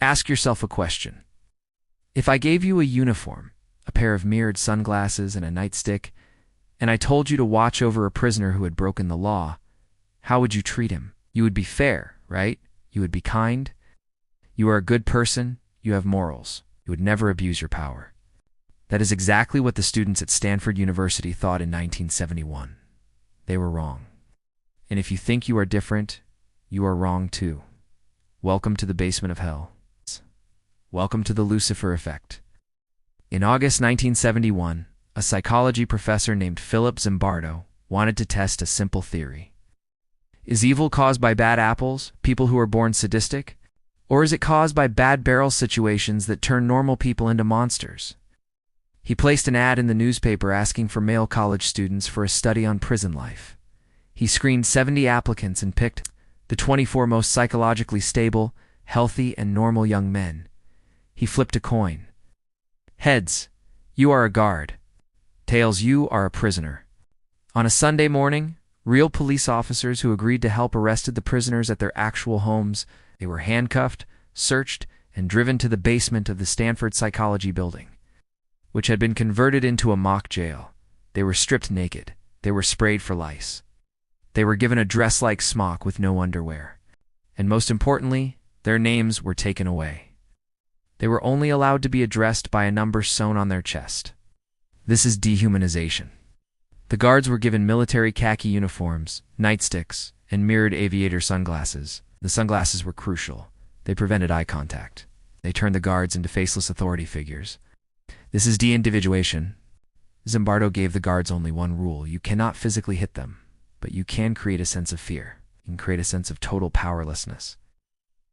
Ask yourself a question. If I gave you a uniform, a pair of mirrored sunglasses, and a nightstick, and I told you to watch over a prisoner who had broken the law, how would you treat him? You would be fair, right? You would be kind. You are a good person. You have morals. You would never abuse your power. That is exactly what the students at Stanford University thought in 1971. They were wrong. And if you think you are different, you are wrong too. Welcome to the basement of hell. Welcome to the Lucifer Effect. In August 1971, a psychology professor named Philip Zimbardo wanted to test a simple theory. Is evil caused by bad apples, people who are born sadistic? Or is it caused by bad barrel situations that turn normal people into monsters? He placed an ad in the newspaper asking for male college students for a study on prison life. He screened 70 applicants and picked the 24 most psychologically stable, healthy, and normal young men. He flipped a coin. Heads, you are a guard. Tails, you are a prisoner. On a Sunday morning, real police officers who agreed to help arrested the prisoners at their actual homes. They were handcuffed, searched, and driven to the basement of the Stanford Psychology building, which had been converted into a mock jail. They were stripped naked. They were sprayed for lice. They were given a dress-like smock with no underwear. And most importantly, their names were taken away. They were only allowed to be addressed by a number sewn on their chest. This is dehumanization. The guards were given military khaki uniforms, nightsticks, and mirrored aviator sunglasses. The sunglasses were crucial. They prevented eye contact. They turned the guards into faceless authority figures. This is de-individuation. Zimbardo gave the guards only one rule. You cannot physically hit them, but you can create a sense of fear. You can create a sense of total powerlessness.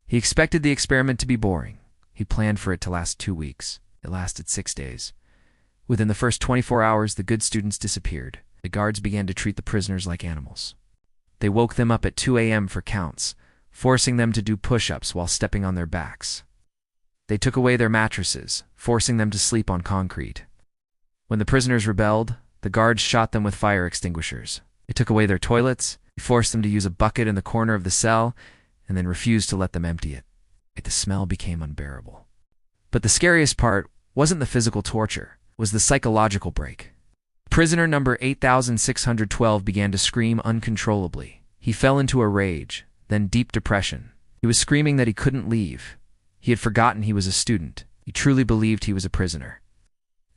He expected the experiment to be boring. He planned for it to last 2 weeks. It lasted 6 days. Within the first 24 hours, the good students disappeared. The guards began to treat the prisoners like animals. They woke them up at 2 a.m. for counts, forcing them to do push-ups while stepping on their backs. They took away their mattresses, forcing them to sleep on concrete. When the prisoners rebelled, the guards shot them with fire extinguishers. They took away their toilets, forced them to use a bucket in the corner of the cell, and then refused to let them empty it. The smell became unbearable. But the scariest part wasn't the physical torture, it was the psychological break. Prisoner number 8612 began to scream uncontrollably. He fell into a rage, then deep depression. He was screaming that he couldn't leave. He had forgotten he was a student. He truly believed he was a prisoner.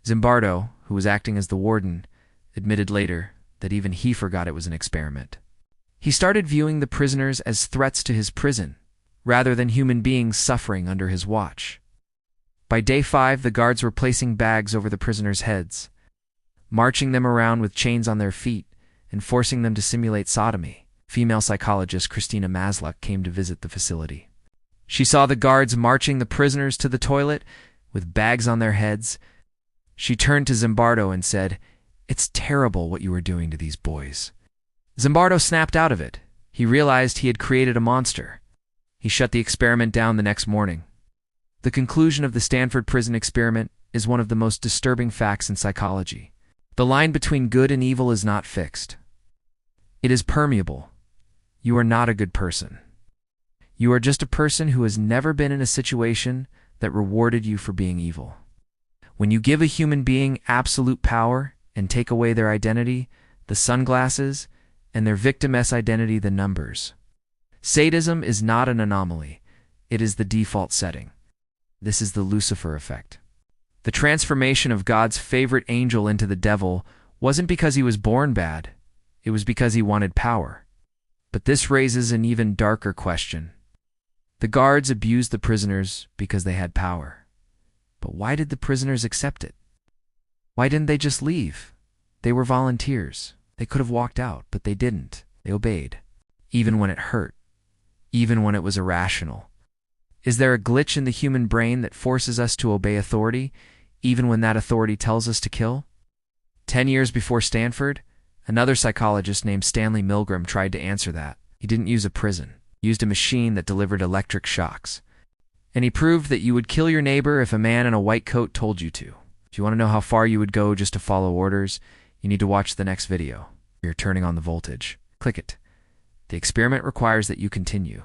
Zimbardo, who was acting as the warden, admitted later that even he forgot it was an experiment. He started viewing the prisoners as threats to his prison, rather than human beings suffering under his watch. By day 5, the guards were placing bags over the prisoners' heads, marching them around with chains on their feet, and forcing them to simulate sodomy. Female psychologist Christina Maslach came to visit the facility. She saw the guards marching the prisoners to the toilet with bags on their heads. She turned to Zimbardo and said, "It's terrible what you are doing to these boys." Zimbardo snapped out of it. He realized he had created a monster. He shut the experiment down the next morning. The conclusion of the Stanford prison experiment is one of the most disturbing facts in psychology. The line between good and evil is not fixed. It is permeable. You are not a good person. You are just a person who has never been in a situation that rewarded you for being evil. When you give a human being absolute power and take away their identity, the sunglasses, and their victim-esque identity, the numbers. Sadism is not an anomaly. It is the default setting. This is the Lucifer Effect. The transformation of God's favorite angel into the devil wasn't because he was born bad. It was because he wanted power. But this raises an even darker question. The guards abused the prisoners because they had power. But why did the prisoners accept it? Why didn't they just leave? They were volunteers. They could have walked out, but they didn't. They obeyed, even when it hurt. Even when it was irrational. Is there a glitch in the human brain that forces us to obey authority, even when that authority tells us to kill? 10 years before Stanford, another psychologist named Stanley Milgram tried to answer that. He didn't use a prison. He used a machine that delivered electric shocks. And he proved that you would kill your neighbor if a man in a white coat told you to. If you want to know how far you would go just to follow orders, you need to watch the next video. You're turning on the voltage. Click it. The experiment requires that you continue.